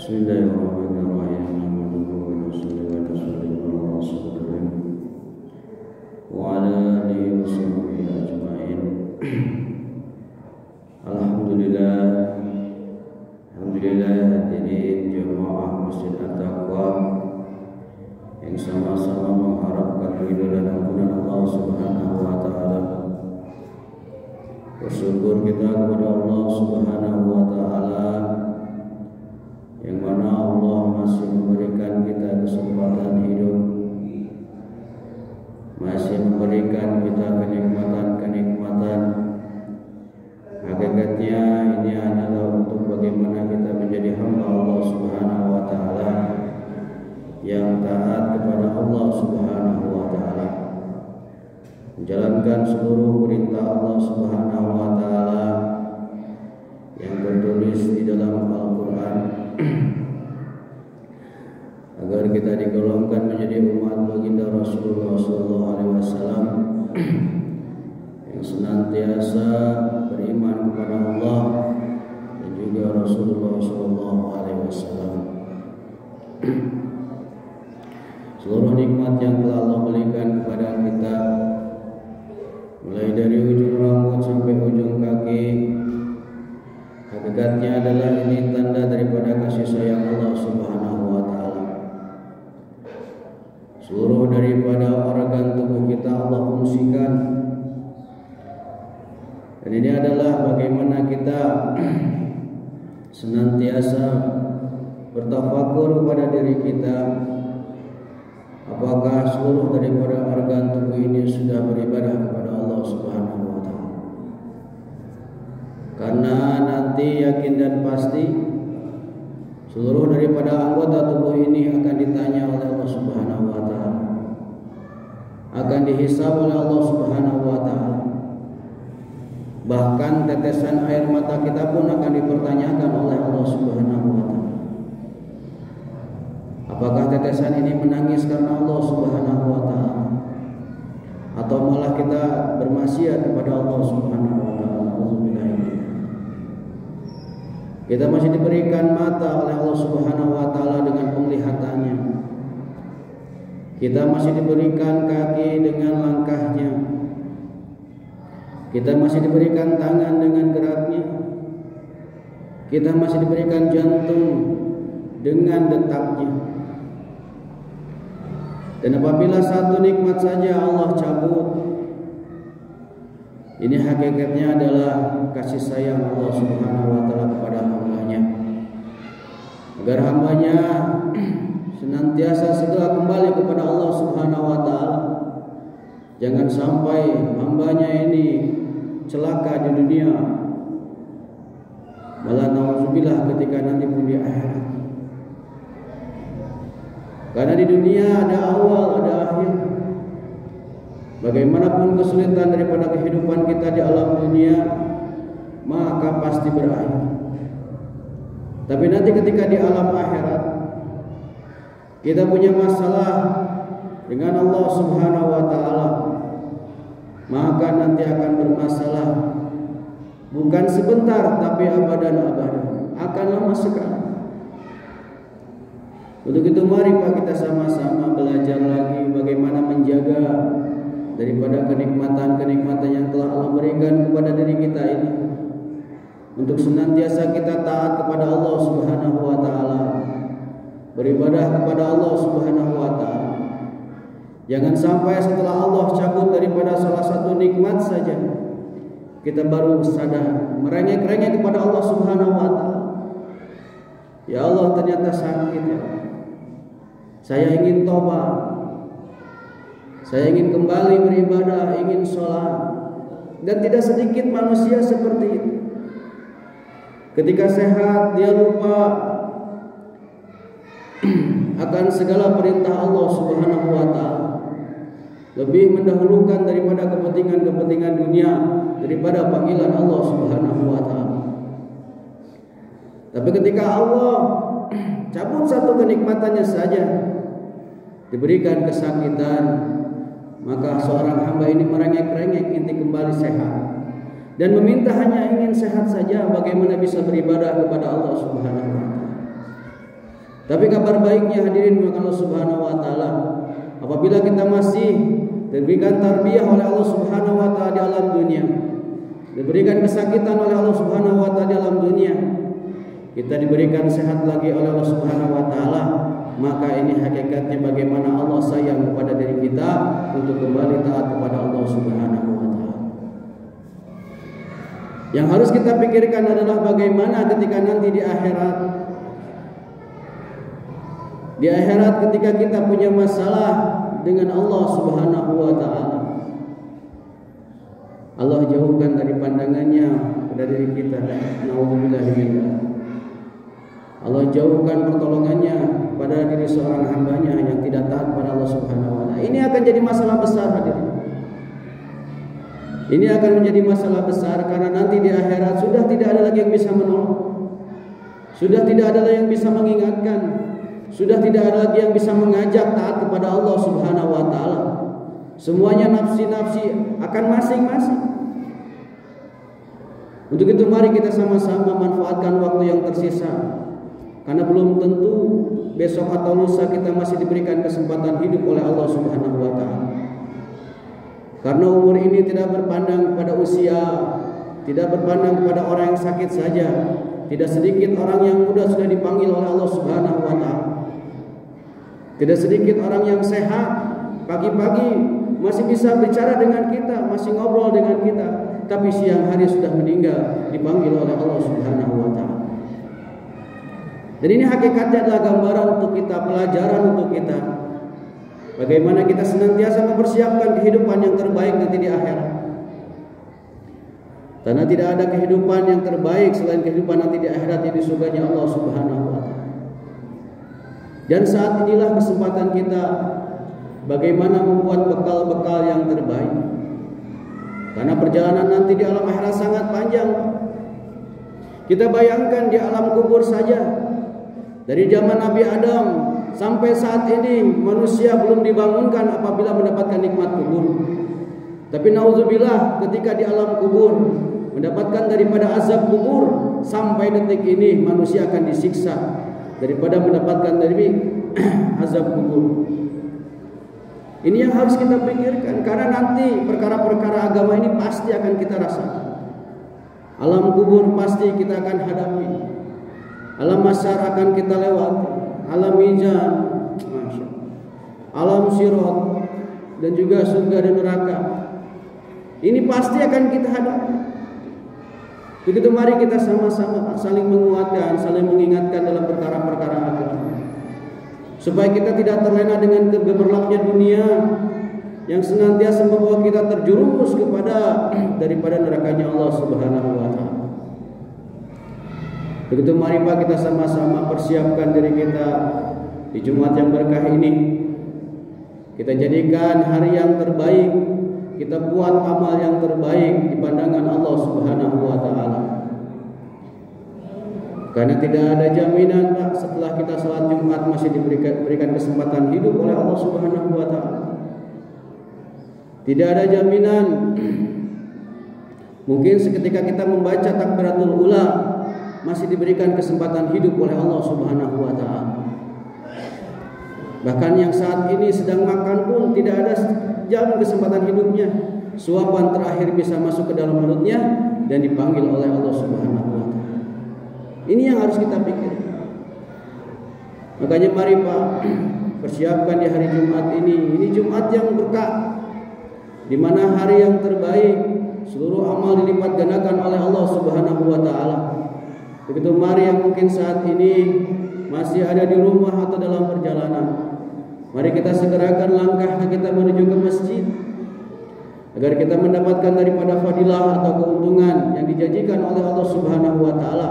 Bismillahirrahmanirrahim. Nahmaduhu wa nusalli wa nusallimu ala rasulillah wa ala alihi wa sahbihi ajma'in. Alhamdulillah hadirin jamaah Masjid At-Taqwa yang sama-sama mengharapkan ridha dan ampunan Allah Subhanahu wa taala. Bersyukur kita kepada Allah Subhanahu wa taala yang mana Allah masih memberikan kita kesempatan hidup, masih memberikan kita kenikmatan-kenikmatan. Hakikatnya ini adalah untuk bagaimana kita menjadi hamba Allah Subhanahu wa taala yang taat kepada Allah Subhanahu wa taala, menjalankan seluruh perintah Allah Subhanahu wa taala yang tertulis di dalam Al-Qur'an, agar kita digolongkan menjadi umat baginda Rasulullah SAW yang senantiasa beriman kepada Allah dan juga Rasulullah SAW. Seluruh nikmat yang telah Allah berikan kepada kita, mulai dari ujung rambut sampai ujung kaki, hakikatnya adalah ini tanda daripada kasih sayang Allah Subhanahu wa taala. Seluruh daripada organ tubuh kita Allah fungsikan, dan ini adalah bagaimana kita senantiasa bertafakur kepada diri kita, apakah seluruh daripada organ tubuh ini sudah beribadah kepada Allah Subhanahu wa taala. Karena nanti yakin dan pasti seluruh daripada anggota tubuh ini akan ditanya oleh Allah Subhanahu wa taala, akan dihisab oleh Allah Subhanahu wa taala. Bahkan tetesan air mata kita pun akan dipertanyakan oleh Allah Subhanahu wa taala. Apakah tetesan ini menangis karena Allah Subhanahu wa taala, atau malah kita bermaksiat kepada Allah Subhanahu wa taala? Kita masih diberikan mata oleh Allah Subhanahu wa taala dengan penglihatannya. Kita masih diberikan kaki dengan langkahnya. Kita masih diberikan tangan dengan geraknya. Kita masih diberikan jantung dengan detaknya. Dan apabila satu nikmat saja Allah cabut, ini hakikatnya adalah kasih sayang Allah Subhanahu wa taala kepada hambanya, agar hambanya senantiasa segera kembali kepada Allah Subhanahu wa taala. Jangan sampai hambanya ini celaka di dunia, malah nauzubillah ketika nanti pun di akhirat. Karena di dunia ada awal, ada akhir. Bagaimanapun kesulitan daripada kehidupan kita di alam dunia, maka pasti berakhir. Tapi nanti ketika di alam akhirat kita punya masalah dengan Allah Subhanahu wa taala, maka nanti akan bermasalah bukan sebentar tapi abadan, akan lama sekali. Untuk itu mari Pak, kita sama-sama belajar lagi bagaimana menjaga daripada kenikmatan-kenikmatan yang telah Allah berikan kepada diri kita ini, untuk senantiasa kita taat kepada Allah Subhanahu wa taala, beribadah kepada Allah Subhanahu wa taala. Jangan sampai setelah Allah cabut daripada salah satu nikmat saja kita baru sadar, merengek-rengek kepada Allah Subhanahu wa taala. Ya Allah, ternyata sakit ya. Saya ingin tobat, saya ingin kembali beribadah, ingin sholat. Dan tidak sedikit manusia seperti itu. Ketika sehat dia lupa akan segala perintah Allah Subhanahu wa taala, lebih mendahulukan daripada kepentingan dunia daripada panggilan Allah Subhanahu wa taala. Tapi ketika Allah cabut satu kenikmatannya saja, diberikan kesakitan, maka seorang hamba ini merengek-rengek ingin kembali sehat dan meminta hanya ingin sehat saja, bagaimana bisa beribadah kepada Allah Subhanahu wa taala. Tapi kabar baiknya hadirin Allah Subhanahu wa taala, apabila kita masih diberikan tarbiyah oleh Allah Subhanahu wa taala di alam dunia, diberikan kesakitan oleh Allah Subhanahu wa taala di alam dunia, kita diberikan sehat lagi oleh Allah Subhanahu wa taala, maka ini hakikatnya bagaimana Allah sayang kepada diri kita untuk kembali taat kepada Allah Subhanahu wa taala. Yang harus kita pikirkan adalah bagaimana ketika nanti di akhirat. Di akhirat ketika kita punya masalah dengan Allah Subhanahu wa taala, Allah jauhkan dari pandangannya dari diri kita. Nauzubillah min. Allah jauhkan pertolongannya pada diri seorang hambanya yang tidak taat kepada Allah Subhanahu wa taala. Ini akan jadi masalah besar hadirin. Ini akan menjadi masalah besar karena nanti di akhirat sudah tidak ada lagi yang bisa menolong. Sudah tidak ada lagi yang bisa mengingatkan. Sudah tidak ada lagi yang bisa mengajak taat kepada Allah Subhanahu wa taala. Semuanya nafsi-nafsi akan masing-masing. Untuk itu mari kita sama-sama manfaatkan waktu yang tersisa. Karena belum tentu besok atau lusa kita masih diberikan kesempatan hidup oleh Allah Subhanahu wa taala. Karena umur ini tidak berpandang pada usia, tidak berpandang kepada orang yang sakit saja. Tidak sedikit orang yang muda sudah dipanggil oleh Allah Subhanahu wa taala. Tidak sedikit orang yang sehat, pagi-pagi masih bisa bicara dengan kita, masih ngobrol dengan kita, tapi siang hari sudah meninggal, dipanggil oleh Allah Subhanahu wa taala. Dan ini hakikatnya adalah gambaran untuk kita, pelajaran untuk kita. Bagaimana kita senantiasa mempersiapkan kehidupan yang terbaik nanti di akhirat. Karena tidak ada kehidupan yang terbaik selain kehidupan nanti di akhirat yang di surganya Allah Subhanahu wa taala. Dan saat inilah kesempatan kita bagaimana membuat bekal-bekal yang terbaik. Karena perjalanan nanti di alam akhirat sangat panjang. Kita bayangkan di alam kubur saja, dari zaman Nabi Adam sampai saat ini manusia belum dibangunkan apabila mendapatkan nikmat kubur. Tapi nauzubillah, ketika di alam kubur mendapatkan daripada azab kubur, sampai detik ini manusia akan disiksa daripada mendapatkan dari azab kubur. Ini yang harus kita pikirkan, karena nanti perkara-perkara agama ini pasti akan kita rasakan. Alam kubur pasti kita akan hadapi. Alam mahsyar akan kita lewati. Alam mizan, alam sirat, dan juga surga dan neraka. Ini pasti akan kita hadapi. Begitu mari kita sama-sama saling menguatkan, saling mengingatkan dalam perkara-perkara agama, supaya kita tidak terlena dengan kegemerlapnya dunia yang senantiasa membawa kita terjerumus kepada daripada nerakanya Allah Subhanahu wa taala. Begitu mari Pak kita sama-sama persiapkan diri kita di Jumat yang berkah ini. Kita jadikan hari yang terbaik, kita buat amal yang terbaik di pandangan Allah Subhanahu wa taala. Karena tidak ada jaminan Pak setelah kita salat Jumat masih diberikan kesempatan hidup oleh Allah Subhanahu wa taala. Tidak ada jaminan. Mungkin seketika kita membaca takbiratul ula masih diberikan kesempatan hidup oleh Allah Subhanahu wa taala. Bahkan yang saat ini sedang makan pun tidak ada jamin kesempatan hidupnya. Suapan terakhir bisa masuk ke dalam mulutnya dan dipanggil oleh Allah Subhanahu wa taala. Ini yang harus kita pikir. Makanya mari Pak persiapkan di hari Jumat ini. Ini Jumat yang berkah, di mana hari yang terbaik, seluruh amal dilipat gandakan oleh Allah Subhanahu wa taala. Begitu mari yang mungkin saat ini masih ada di rumah atau dalam perjalanan, mari kita segerakan langkah kita menuju ke masjid agar kita mendapatkan daripada fadilah atau keuntungan yang dijanjikan oleh Allah Subhanahu wa taala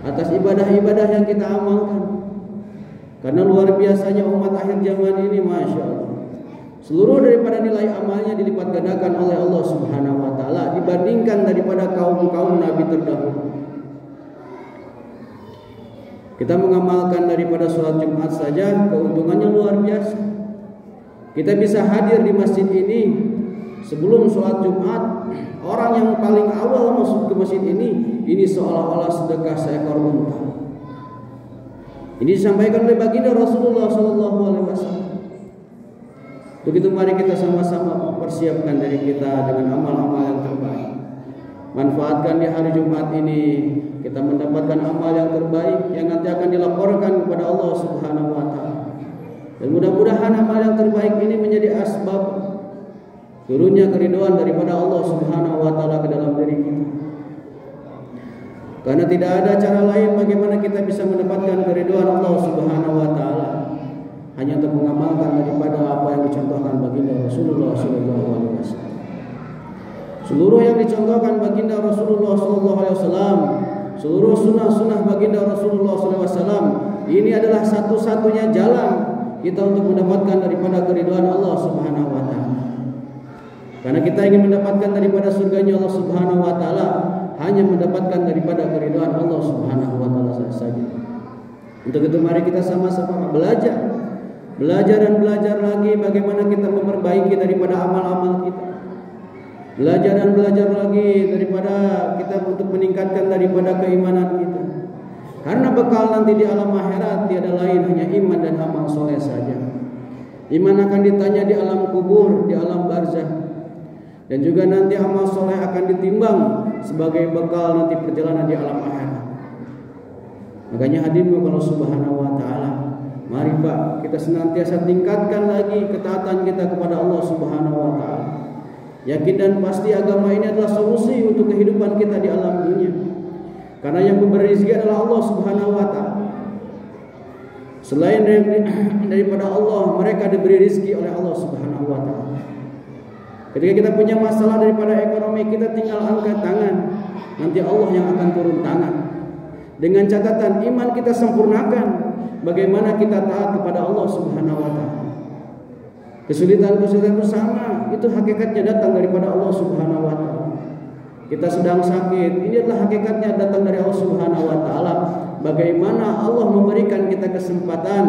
atas ibadah-ibadah yang kita amalkan. Karena luar biasanya umat akhir zaman ini, Masya Allah, seluruh daripada nilai amalnya dilipat gandakan oleh Allah Subhanahu wa taala dibandingkan daripada kaum-kaum nabi terdahulu. Kita mengamalkan daripada sholat Jumat saja keuntungannya luar biasa. Kita bisa hadir di masjid ini sebelum sholat Jumat. Orang yang paling awal masuk ke masjid ini seolah-olah sedekah seekor unta. Ini disampaikan oleh baginda Rasulullah SAW. Begitu mari kita sama-sama mempersiapkan diri kita dengan amal-amal yang terbaik. Manfaatkan di hari Jumat ini kita mendapatkan amal yang terbaik yang nanti akan dilaporkan kepada Allah Subhanahu wa taala. Dan mudah-mudahan amal yang terbaik ini menjadi asbab turunnya keridhaan daripada Allah Subhanahu wa taala ke dalam diri kita. Karena tidak ada cara lain bagaimana kita bisa mendapatkan keridhaan Allah Subhanahu wa taala hanya untuk mengamalkan daripada apa yang dicontohkan baginda Rasulullah sallallahu alaihi wasallam. Seluruh yang dicontohkan baginda Rasulullah sallallahu alaihi wasallam, seluruh sunnah-sunnah baginda Rasulullah sallallahu alaihi wasallam, ini adalah satu-satunya jalan kita untuk mendapatkan daripada keridhaan Allah Subhanahu wa taala. Karena kita ingin mendapatkan daripada surganya Allah Subhanahu wa taala, hanya mendapatkan daripada keridhaan Allah Subhanahu wa taala saja. Untuk itu mari kita sama-sama belajar dan belajar lagi bagaimana kita memperbaiki daripada amal-amal kita. Belajar dan belajar lagi daripada kita untuk meningkatkan daripada keimanan kita. Karena bekal nanti di alam akhirat tiada lain hanya iman dan amal soleh saja. Iman akan ditanya di alam kubur, di alam barzah. Dan juga nanti amal soleh akan ditimbang sebagai bekal nanti perjalanan di alam akhirat. Makanya hadirin Allah Subhanahu wa taala, mari Pak, kita senantiasa tingkatkan lagi ketaatan kita kepada Allah Subhanahu wa taala. Yakin dan pasti agama ini adalah solusi untuk kehidupan kita di alam dunia. Karena yang memberi rezeki adalah Allah Subhanahu wa taala. Selain daripada Allah, mereka diberi rezeki oleh Allah Subhanahu wa taala. Ketika kita punya masalah daripada ekonomi, kita tinggal angkat tangan, nanti Allah yang akan turun tangan. Dengan catatan iman kita sempurnakan, bagaimana kita taat kepada Allah Subhanahu wa taala. Kesulitan-kesulitan bersama itu hakikatnya datang daripada Allah Subhanahu wa taala. Kita sedang sakit, ini adalah hakikatnya datang dari Allah Subhanahu wa taala. Bagaimana Allah memberikan kita kesempatan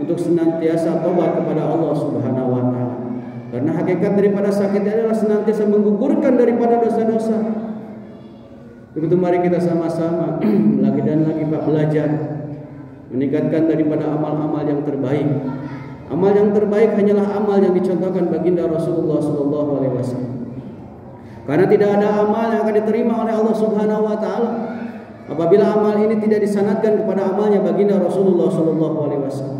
untuk senantiasa tobat kepada Allah Subhanahu wa taala. Karena hakikat daripada sakit adalah senantiasa menggugurkan daripada dosa-dosa. Begitu mari kita sama-sama lagi dan lagi Pak belajar meningkatkan daripada amal-amal yang terbaik. Amal yang terbaik hanyalah amal yang dicontohkan baginda Rasulullah sallallahu alaihi wasallam. Karena tidak ada amal yang akan diterima oleh Allah Subhanahu wa taala apabila amal ini tidak disanadkan kepada amalnya baginda Rasulullah sallallahu alaihi wasallam.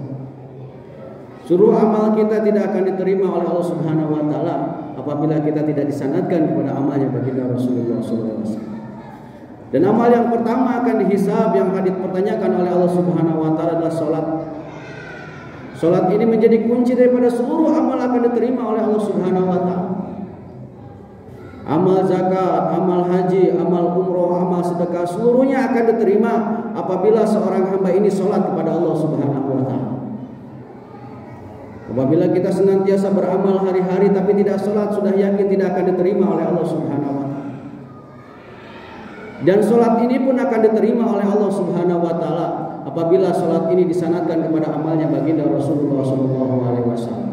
Seluruh amal kita tidak akan diterima oleh Allah Subhanahu wa taala apabila kita tidak disanadkan kepada amalnya baginda Rasulullah sallallahu alaihi wasallam. Dan amal yang pertama akan dihisab, yang akan dipertanyakan oleh Allah Subhanahu wa taala adalah salat. Salat ini menjadi kunci daripada seluruh amal akan diterima oleh Allah Subhanahu wa taala. Amal zakat, amal haji, amal umroh, amal sedekah seluruhnya akan diterima apabila seorang hamba ini salat kepada Allah Subhanahu wa taala. Apabila kita senantiasa beramal hari-hari tapi tidak salat, sudah yakin tidak akan diterima oleh Allah Subhanahu wa taala. Dan salat ini pun akan diterima oleh Allah Subhanahu wa taala apabila salat ini disanadkan kepada amalnya baginda Rasulullah sallallahu alaihi wasallam.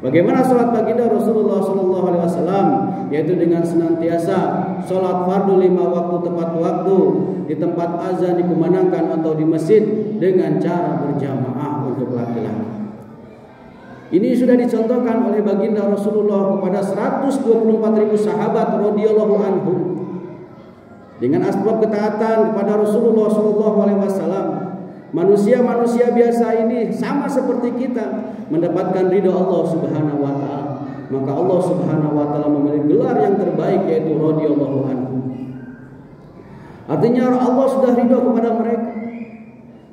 Bagaimana salat baginda Rasulullah sallallahu alaihi wasallam? Yaitu dengan senantiasa salat fardu 5 waktu tepat waktu di tempat azan dikumandangkan atau di masjid dengan cara berjamaah untuk laki-laki. Ini sudah dicontohkan oleh baginda Rasulullah kepada 124.000 sahabat radhiyallahu anhum. Dengan asbab ketaatan kepada Rasulullah sallallahu alaihi wasallam, manusia-manusia biasa ini sama seperti kita mendapatkan ridha Allah Subhanahu wa taala. Maka Allah Subhanahu wa taala memberi gelar yang terbaik yaitu radhiyallahu anhu. Artinya Allah sudah ridha kepada mereka.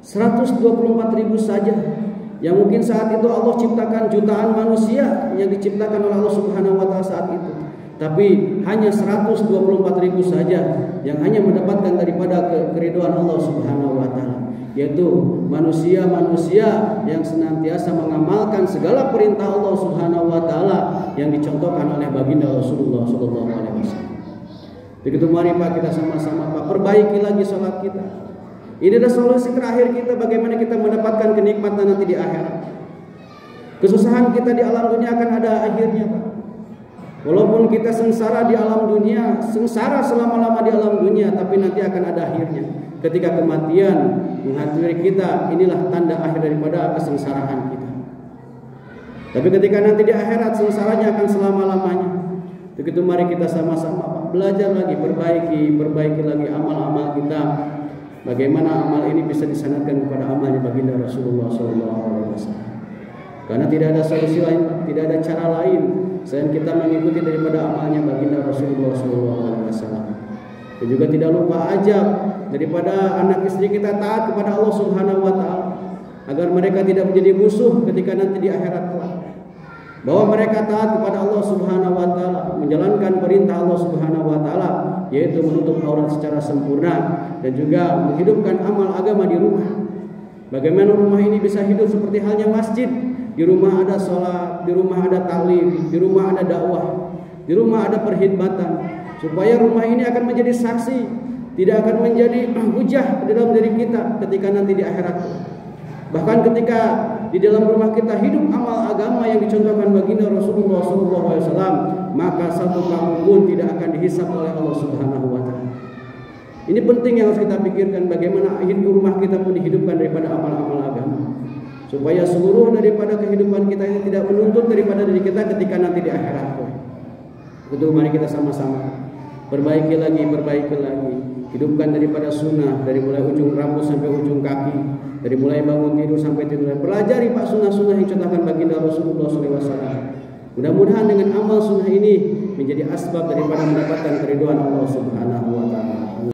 124.000 saja yang mungkin saat itu Allah ciptakan jutaan manusia yang diciptakan oleh Allah Subhanahu wa taala saat itu. Tapi hanya 124.000 saja yang hanya mendapatkan daripada keridhaan Allah Subhanahu wa taala, yaitu manusia-manusia yang senantiasa mengamalkan segala perintah Allah Subhanahu wa taala yang dicontohkan oleh baginda Rasulullah sallallahu alaihi wasallam. Begitu mari Pak kita sama-sama Pak perbaiki lagi salat kita. Ini adalah solusi terakhir kita bagaimana kita mendapatkan kenikmatan nanti di akhirat. Kesusahan kita di alam dunia akan ada akhirnya Pak. Walaupun kita sengsara di alam dunia, sengsara selama-lama di alam dunia, tapi nanti akan ada akhirnya. Ketika kematian menghampiri kita, inilah tanda akhir daripada kesengsaraan kita. Tapi ketika nanti di akhirat, sengsaranya akan selama-lamanya. Begitu mari kita sama-sama belajar lagi, perbaiki lagi amal-amal kita. Bagaimana amal ini bisa disandarkan kepada amalnya baginda Rasulullah SAW. Karena tidak ada solusi lain, tidak ada cara lain selain kita mengikuti daripada amalnya baginda Rasulullah SAW. Dan juga tidak lupa ajab daripada anak istri kita taat kepada Allah Subhanahu Wa Taala, agar mereka tidak menjadi musuh ketika nanti di akhirat kelak. Bahwa mereka taat kepada Allah Subhanahu Wa Taala, menjalankan perintah Allah Subhanahu Wa Taala, yaitu menutup aurat secara sempurna dan juga menghidupkan amal agama di rumah. Bagaimana rumah ini bisa hidup seperti halnya masjid? Di rumah ada sholat, di rumah ada taklim, di rumah ada dakwah, di rumah ada perkhidmatan, supaya rumah ini akan menjadi saksi, tidak akan menjadi hujah di dalam diri kita ketika nanti di akhirat. Bahkan ketika di dalam rumah kita hidup amal agama yang dicontohkan baginda Rasulullah SAW, maka satu kamu pun tidak akan dihisap oleh Allah Subhanahu Wa Taala. Ini penting yang harus kita pikirkan, bagaimana rumah kita pun dihidupkan daripada amal-amal agama, supaya seluruh daripada kehidupan kita ini tidak menuntut daripada diri kita ketika nanti di akhirat. Betul, mari kita sama-sama perbaiki lagi, hidupkan daripada sunnah, dari mulai ujung rambut sampai ujung kaki, dari mulai bangun tidur sampai tidur. Pelajari Pak sunnah-sunnah yang contohkan baginda Rasulullah SAW. Mudah-mudahan dengan amal sunnah ini menjadi asbab daripada mendapatkan keridhaan Allah Subhanahu Wa